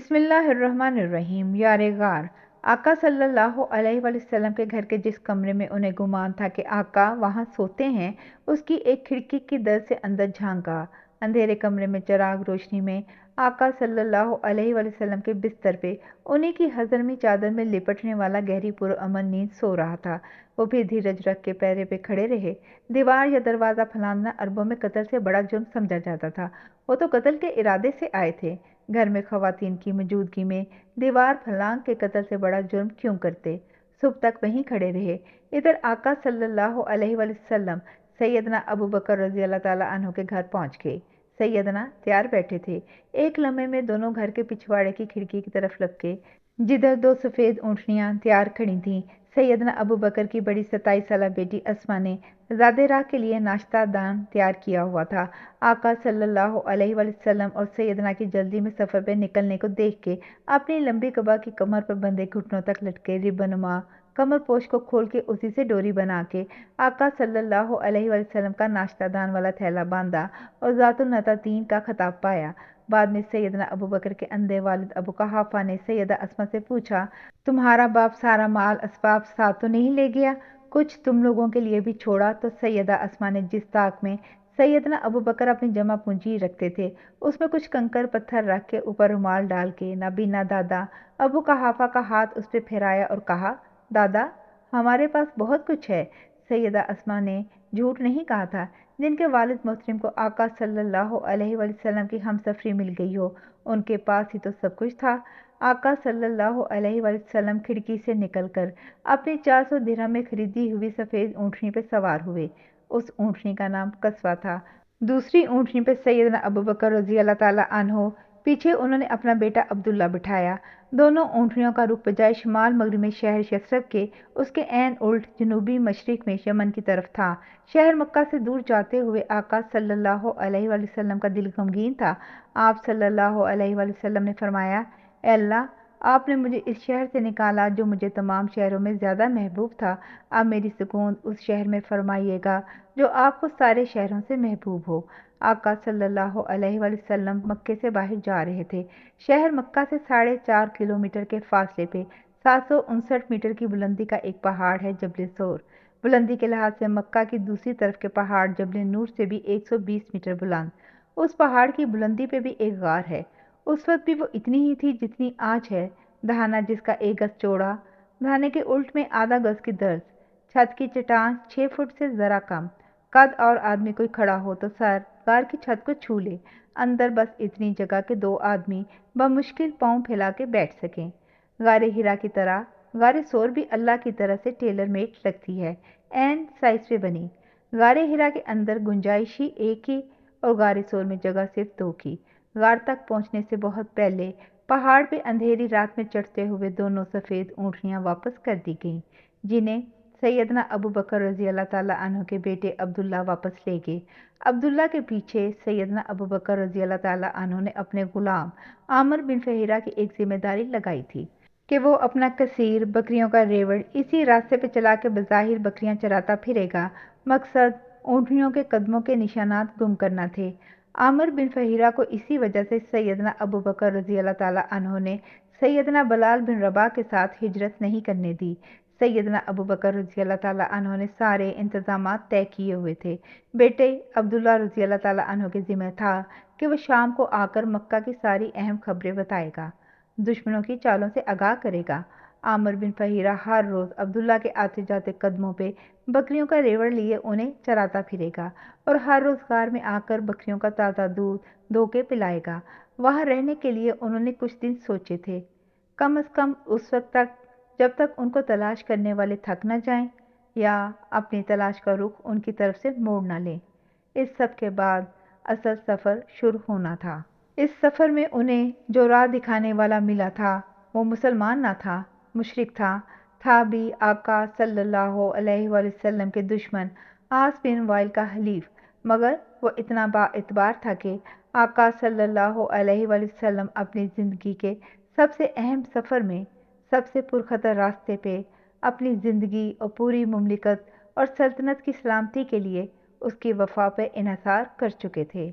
बिस्मिल्लाहिर्रहमानिर्रहीम। यार गार आका सल्लल्लाहु अलैहि वसल्लम के घर के जिस कमरे में उन्हें गुमान था कि आका वहां सोते हैं, उसकी एक खिड़की की दर से अंदर झांका। अंधेरे कमरे में चिराग रोशनी में आका सल्लल्लाहु अलैहि वसल्लम के बिस्तर पे उन्हीं की हजरमी चादर में लिपटने वाला गहरी पुरअमन नींद सो रहा था। वो भी धीरज रख के पैरे पे खड़े रहे। दीवार या दरवाज़ा फलांगना अरबों में कत्ल से बड़ा जुर्म समझा जाता था। वो तो कत्ल के इरादे से आए थे। घर में खवातीन की मौजूदगी में दीवार फलांग के कत्ल से बड़ा जुर्म क्यों करते। सुबह तक वहीं खड़े रहे। इधर आका सल्लल्लाहु अलैहि वसल्लम सैयदना अबू बकर रजी अल्लाह ताला अन्हु के घर पहुंच गए। सैयदना तैयार बैठे थे। एक लम्हे में दोनों घर के पिछवाड़े की खिड़की की तरफ लपके, जिधर दो सफ़ेद ऊँटनियाँ तैयार खड़ी थीं। सैयदना अबू बकर की बड़ी 27 साला बेटी अस्मा ने ज़ादे राह के लिए नाश्ता दान तैयार किया हुआ था। आका सल्लल्लाहु अलैहि वसल्लम और सैयदना की जल्दी में सफ़र पर निकलने को देख के अपनी लंबी कबा की कमर पर बंधे घुटनों तक लटके रिबनमा कमर पोश को खोल के उसी से डोरी बना के आका सल्लल्लाहु अलैहि वसल्लम का नाश्ता दान वाला थैला बांधा और ज़ातुल नतातीन का खिताब पाया। बाद में सैयदना अबू बकर के अंधे वालिद अबू कहाफा ने सैयदा अस्मा से पूछा, तुम्हारा बाप सारा माल असबाब साथ तो नहीं ले गया? कुछ तुम लोगों के लिए भी छोड़ा? तो सैयदा अस्मा ने जिस ताक में सैयदना अबू बकर अपनी जमा पूंजी रखते थे, उसमें कुछ कंकर पत्थर रख के ऊपर रुमाल डाल के नाबीना दादा अबू कहाफा का हाथ उस पर फेराया और कहा, दादा हमारे पास बहुत कुछ है। सैयदा अस्मा ने झूठ नहीं कहा था। जिनके वालिद मोहतरम को आका सल्लल्लाहु अलैहि वसल्लम की हमसफरी मिल गई हो, उनके पास ही तो सब कुछ था। आका सल्लल्लाहु अलैहि वसल्लम खिड़की से निकलकर अपनी 400 दिरहम में खरीदी हुई सफ़ेद ऊँटनी पे सवार हुए। उस ऊँटनी का नाम कस्वा था। दूसरी ऊँटनी पे सैयदना अबू बकर रज़ी अल्लाह ताला अन्हो, पीछे उन्होंने अपना बेटा अब्दुल्ला बिठाया। दोनों ऊँटनियों का रुख बजाय शुमाल मगरब में शहर यसरब के, उसके ऐन उल्ट जनूबी मशरिक में यमन की तरफ था। शहर मक्का से दूर जाते हुए आका सल्लल्लाहु अलैहि वसल्लम का दिल गमगीन था। आप सल्लल्लाहु अलैहि वसल्लम ने फरमाया, ए अल्लाह, आपने मुझे इस शहर से निकाला जो मुझे तमाम शहरों में ज़्यादा महबूब था। अब मेरी सुकून उस शहर में फरमाइएगा जो आपको सारे शहरों से महबूब हो। आका सल्लल्लाहु अलैहि वसल्लम मक्के से बाहर जा रहे थे। शहर मक्का से 4.5 किलोमीटर के फासले पे 759 मीटर की बुलंदी का एक पहाड़ है, जबल सोर। बुलंदी के लिहाज से मक्का की दूसरी तरफ के पहाड़ जबल नूर से भी 120 मीटर बुलंद। उस पहाड़ की बुलंदी पे भी एक गार है। उस वक्त भी वो इतनी ही थी जितनी आज है। दहाना जिसका 1 गज चौड़ा, दहाने के उल्ट में आधा गज की दर्ज, छत की चट्टान 6 फुट से ज़रा कम कद और आदमी कोई खड़ा हो तो सर गार की छत को छू ले। अंदर बस इतनी जगह कि 2 आदमी बमुश्किल पाँव फैला के बैठ सकें। गारे हिरा की तरह गारे सोर भी अल्लाह की तरह से टेलर मेड लगती है, एन साइज पे बनी। गारे हिरा के अंदर गुंजाइश ही एक की और गारे सोर में जगह सिर्फ 2 की। गार तक पहुंचने से बहुत पहले पहाड़ पे अंधेरी रात में चढ़ते हुए दोनों सफ़ेद ऊँटनियाँ वापस कर दी गईं, जिन्हें सैयदना अबू बकर रज़ी अल्लाह ताला अन्हु के बेटे अब्दुल्ला वापस ले गए। अब्दुल्ला के पीछे सैयदना अबू बकर रज़ी अल्लाह ताला अन्हु ने अपने गुलाम आमिर बिन फहीरा की एक जिम्मेदारी लगाई थी कि वो अपना कसीर बकरियों का रेवड़ इसी रास्ते पे चला के बज़ाहिर बकरियां चराता फिरेगा। मकसद ऊँटनियों के कदमों के निशानात गुम करना थे। आमिर बिन फहीरा को इसी वजह से सैयदना अबू बकर रज़ी अल्लाह ताला अन्हु ने सैयदना बलाल बिन रबा के साथ हिजरत नहीं करने दी। सैयदना अबू बकर रज़ी अल्लाह ताला अन्हु ने सारे इंतज़ामात तय किए हुए थे। बेटे अब्दुल्ला रज़ी अल्लाह ताला अन्हु के ज़िम्मे था कि वह शाम को आकर मक्का की सारी अहम खबरें बताएगा, दुश्मनों की चालों से आगाह करेगा। आमिर बिन फहीरा हर रोज़ अब्दुल्ला के आते जाते कदमों पे बकरियों का रेवड़ लिए उन्हें चराता फिरेगा और हर रोज़ गार में आकर बकरियों का ताज़ा दूध धो के पिलाएगा। वहाँ रहने के लिए उन्होंने कुछ दिन सोचे थे, कम अज़ कम उस वक्त तक जब तक उनको तलाश करने वाले थक न जाएं या अपनी तलाश का रुख उनकी तरफ से मोड़ न लें। इस सब के बाद असल सफ़र शुरू होना था। इस सफ़र में उन्हें जो राह दिखाने वाला मिला था वो मुसलमान न था, मुशरिक था भी आका सल्लल्लाहु अलैहि वसल्लम के दुश्मन आस बिन वाइल का हलीफ, मगर वो इतना बाएतबार था कि आका सल्लल्लाहु अलैहि वसल्लम अपनी ज़िंदगी के सबसे अहम सफ़र में सबसे पुरखतर रास्ते पे अपनी ज़िंदगी और पूरी मुमलिकत और सल्तनत की सलामती के लिए उसकी वफा पे इन्हसार कर चुके थे।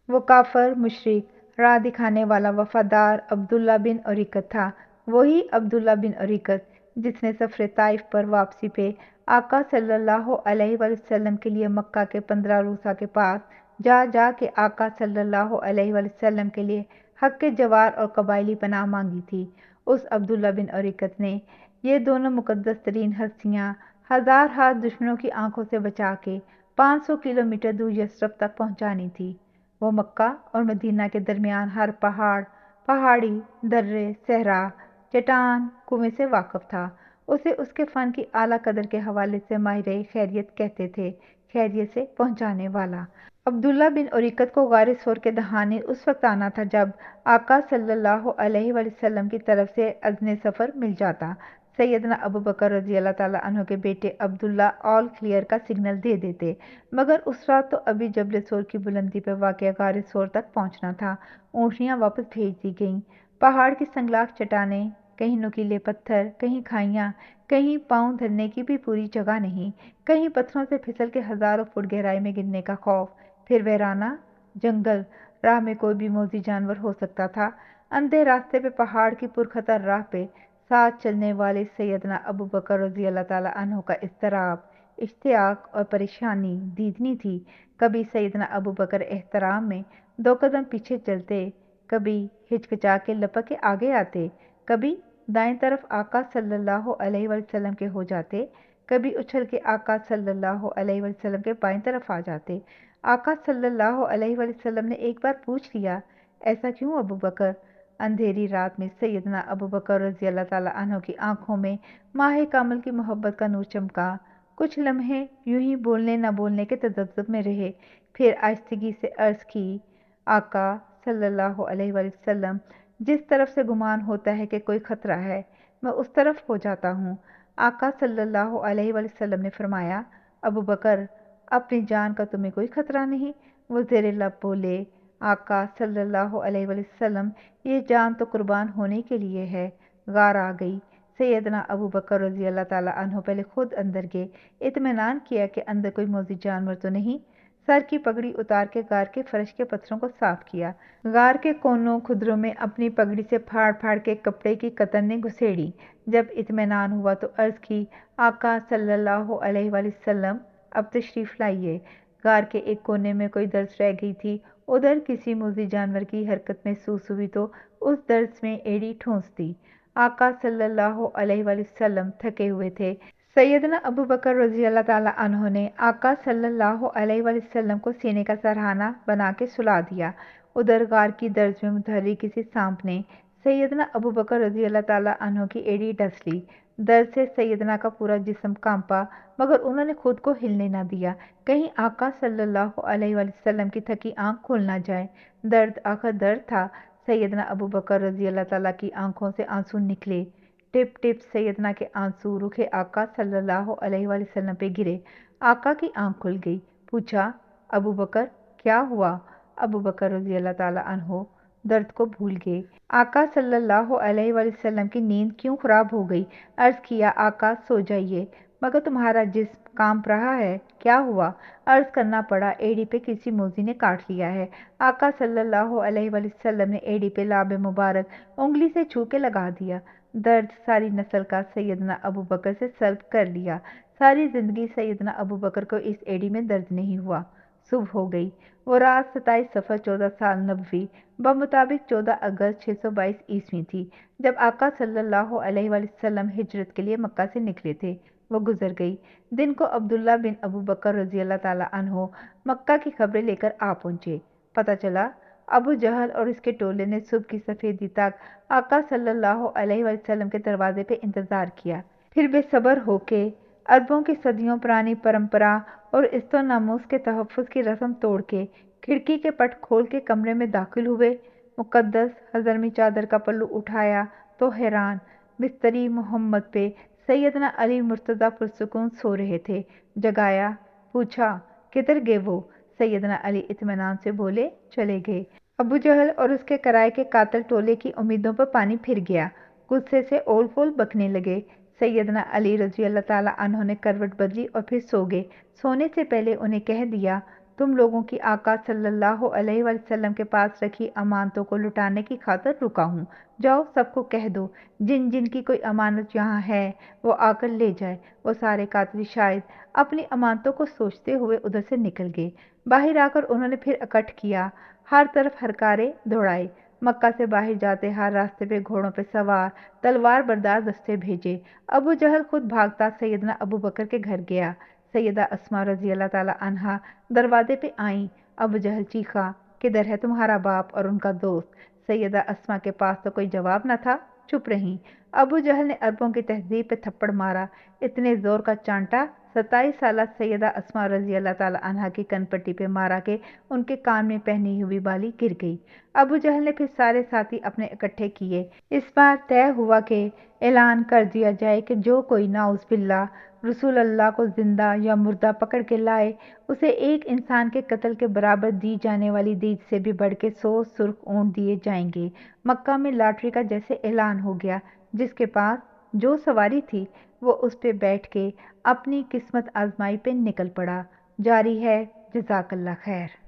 वो काफर मुशरिक راہ دکھانے والا وفادار عبداللہ بن اریقت تھا، وہی عبداللہ بن اریقت جس نے سفر طائف پر واپسی پہ آقا صلی اللہ علیہ وآلہ وسلم کے لیے مکہ کے 15 روسا کے پاس جا جا کے آقا صلی اللہ علیہ وآلہ وسلم کے لیے حق کے جوار اور قبائلی پناہ مانگی تھی۔ اس عبداللہ بن اریقت نے یہ دونوں مقدس ترین ہستیاں ہزار ہاتھ دشمنوں کی آنکھوں سے بچا کے 500 کلومیٹر دور یثرب تک پہنچانی تھی۔ وہ مکہ اور مدینہ کے درمیان ہر پہاڑ، پہاڑی، درے، صحرا، چٹان، کنویں سے واقف تھا۔ اسے اس کے فن کی اعلیٰ قدر کے حوالے سے ماہر خیریت کہتے تھے، خیریت سے پہنچانے والا۔ عبداللہ بن اریقت کو غار ثور کے دہانے اس وقت آنا تھا جب آقا صلی اللہ علیہ وآلہ وسلم کی طرف سے اذن سفر مل جاتا۔ سیدنا ابوبکر رضی اللہ تعالیٰ عنہ کے بیٹے عبداللہ آل کلیئر کا سگنل دے دیتے، مگر اس رات تو ابھی جبل ثور کی بلندی پہ واقع غار ثور تک پہنچنا تھا۔ اونٹنیاں واپس بھیج دی گئیں۔ پہاڑ کی سنگلاخ چٹانیں، کہیں نکیلے پتھر، کہیں کھائیاں، کہیں پاؤں دھرنے کی بھی پوری جگہ نہیں، کہیں پتھروں سے پھسل کے ہزاروں فٹ گہرائی میں گرنے کا خوف، پھر ویرانہ جنگل، راہ میں کوئی بھی موذی جانور ہو سکتا تھا۔ اندھے راستے پہ پہاڑ کی پرخطر راہ پہ ساتھ چلنے والے سیدنا ابوبکر رضی اللہ تعالیٰ عنہ کا اضطراب، اشتیاق اور پریشانی دیدنی تھی۔ کبھی سیدنا ابوبکر احترام میں 2 قدم پیچھے چلتے، کبھی ہچکچا کے لپک کے آگے آتے، کبھی دائیں طرف آقا صلی اللہ علیہ وآلہ وسلم کے ہو جاتے، کبھی اچھل کے آقا صلی اللہ علیہ وآلہ وسلم کے بائیں طرف آ جاتے۔ آقا صلی اللہ علیہ وآلہ وسلم نے ایک بار پوچھ لیا، ایسا کیوں ابوبکر؟ اندھیری رات میں سیدنا ابوبکر رضی اللہ تعالیٰ عنہ کی آنکھوں میں ماہ کامل کی محبت کا نور چمکا۔ کچھ لمحے یوں ہی بولنے نہ بولنے کے تذبذب میں رہے، پھر آہستگی سے عرض کی، آقا صلی اللہ علیہ وآلہ وسلم، جس طرف سے گمان ہوتا ہے کہ کوئی خطرہ ہے، میں اس طرف ہو جاتا ہوں۔ آقا صلی اللہ علیہ وآلہ وسلم نے فرمایا، ابوبکر، اپنی جان کا تمہیں کوئی خطرہ نہیں؟ وہ زیر لب بولے، آقا صلی اللہ علیہ وآلہ وسلم، یہ جان تو قربان ہونے کے لیے ہے۔ غار آ گئی۔ سیدنا ابوبکر رضی اللہ تعالیٰ عنہ پہلے خود اندر گئے، اطمینان کیا کہ اندر کوئی موذی جانور تو نہیں، سر کی پگڑی اتار کے غار کے فرش کے پتھروں کو صاف کیا، غار کے کونوں کھدروں میں اپنی پگڑی سے پھاڑ پھاڑ کے کپڑے کی قطنیں گھسیڑی۔ جب اطمینان ہوا تو عرض کی، آقا صلی اللہ علیہ وآلہ وسلم، اب تشریف لائیے۔ غار کے ایک کونے میں کوئی درز رہ گئی تھی، ادھر کسی موذی جانور کی حرکت محسوس ہوئی تو اس درز میں ایڑی ٹھونس دی۔ آقا صلی اللہ علیہ وآلہ وسلم تھکے ہوئے تھے۔ سیدنا ابوبکر رضی اللہ تعالیٰ عنہ نے آقا صلی اللہ علیہ وآلہ وسلم کو سینے کا سرہانہ بنا کے سلا دیا۔ ادھر غار کی درز میں متحرک کسی سانپ نے سیدنا ابوبکر رضی اللہ تعالیٰ عنہ کی ایڑی ڈس لی۔ درد سے سیدنا کا پورا جسم کانپا، مگر انہوں نے خود کو ہلنے نہ دیا، کہیں آقا صلی اللہ علیہ وآلہ وسلم کی تھکی آنکھ کھل نہ جائے۔ درد آخر درد تھا۔ سیدنا ابوبکر رضی اللہ تعالیٰ کی آنکھوں سے آنسو نکلے، ٹپ ٹپ سیدنا کے آنسو رخ آقا صلی اللہ علیہ وآلہ وسلم پہ گرے۔ آقا کی آنکھ کھل گئی۔ پوچھا، ابوبکر کیا ہوا؟ ابوبکر رضی اللہ تعالیٰ عنہ درد کو بھول گئے۔ آقا صلی اللہ علیہ وآلہ وسلم کی نیند کیوں خراب ہو گئی؟ عرض کیا، آقا سو جائیے، مگر تمہارا جسم کانپ رہا ہے، کیا ہوا؟ عرض کرنا پڑا، ایڑی پہ کسی موذی نے کاٹ لیا ہے۔ آقا صلی اللہ علیہ وآلہ وسلم نے ایڑی پہ لعاب مبارک انگلی سے چھو کے لگا دیا۔ درد ساری نسل کا سیدنا ابوبکر سے سلب کر لیا۔ ساری زندگی سیدنا ابوبکر کو اس ایڑی میں درد نہیں ہوا۔ صبح ہو گئی۔ وہ رات 27 صفر 14 سال نبوی بمطابق 14 اگست 622 عیسوی تھی، جب آقا صلی اللہ علیہ وآلہ وسلم ہجرت کے لیے مکہ سے نکلے تھے۔ وہ گزر گئی۔ دن کو عبداللہ بن ابوبکر رضی اللہ تعالیٰ عنہ مکہ کی خبریں لے کر آ پہنچے۔ پتہ چلا ابو جہل اور اس کے ٹولے نے صبح کی سفیدی تک آقا صلی اللہ علیہ وآلہ وسلم کے دروازے پہ انتظار کیا، پھر بے صبر ہو کے اربوں کی صدیوں پرانی پرمپرا اور عزت و ناموس کے تحفظ کی رسم توڑ کے کھڑکی کے پٹ کھول کے کمرے میں داخل ہوئے۔ مقدس ہضرمی چادر کا پلو اٹھایا تو حیران، بستری محمد پہ سیدنا علی مرتضیٰ پرسکون سو رہے تھے۔ جگایا، پوچھا، کدھر گئے وہ؟ سیدنا علی اطمینان سے بولے، چلے گئے۔ ابو جہل اور اس کے کرائے کے قاتل ٹولے کی امیدوں پر پانی پھر گیا، غصے سے اول پول بکنے لگے۔ سیدنا علی رضی اللہ تعالیٰ عنہ نے کروٹ بدلی اور پھر سو گئے۔ سونے سے پہلے انہیں کہہ دیا، तुम लोगों की आका सल्लल्लाहु अलैहि वसल्लम के पास रखी अमानतों को लुटाने की खातिर रुका हूँ। जाओ सबको कह दो, जिन जिन की कोई अमानत यहाँ है वो आकर ले जाए। वो सारे कातिल शायद अपनी अमानतों को सोचते हुए उधर से निकल गए। बाहर आकर उन्होंने फिर इकट्ठ किया, हर तरफ हरकारे दौड़ाए। मक्का से बाहर जाते हर रास्ते पे घोड़ों पे सवार तलवार बरदार दस्ते भेजे। अबू जहल खुद भागता सैयदना अबू बकर के घर गया। सैयदा अस्मा रजी अल्लाह ताला अन्हा दरवाजे पे आईं। अबू जहल चीखा, किधर है तुम्हारा बाप और उनका दोस्त? सैयदा अस्मा के पास तो कोई जवाब न था, चुप रहीं। अबू जहल ने अरबों की तहजीब पे थप्पड़ मारा, इतने जोर का चांटा 27 साल सैयदा अस्मा रजी अल्लाह ताला अन्हा की कनपट्टी पे मारा कि उनके कान में पहनी हुई बाली गिर गई। अबू जहल ने फिर सारे साथी अपने इकट्ठे किए। इस बार तय हुआ कि ऐलान कर दिया जाए कि जो कोई नाउज़ बिल्लाह रसूल अल्लाह को जिंदा या मुर्दा पकड़ के लाए, उसे एक इंसान के कत्ल के बराबर दी जाने वाली दीत से भी बढ़ के 100 सुर्ख ऊँट दिए जाएंगे। मक्का में लॉटरी का जैसे ऐलान हो गया, जिसके पास जो सवारी थी वो उस पे बैठ के अपनी किस्मत आजमाई पे निकल पड़ा। जारी है। जज़ाकल्लाह खैर।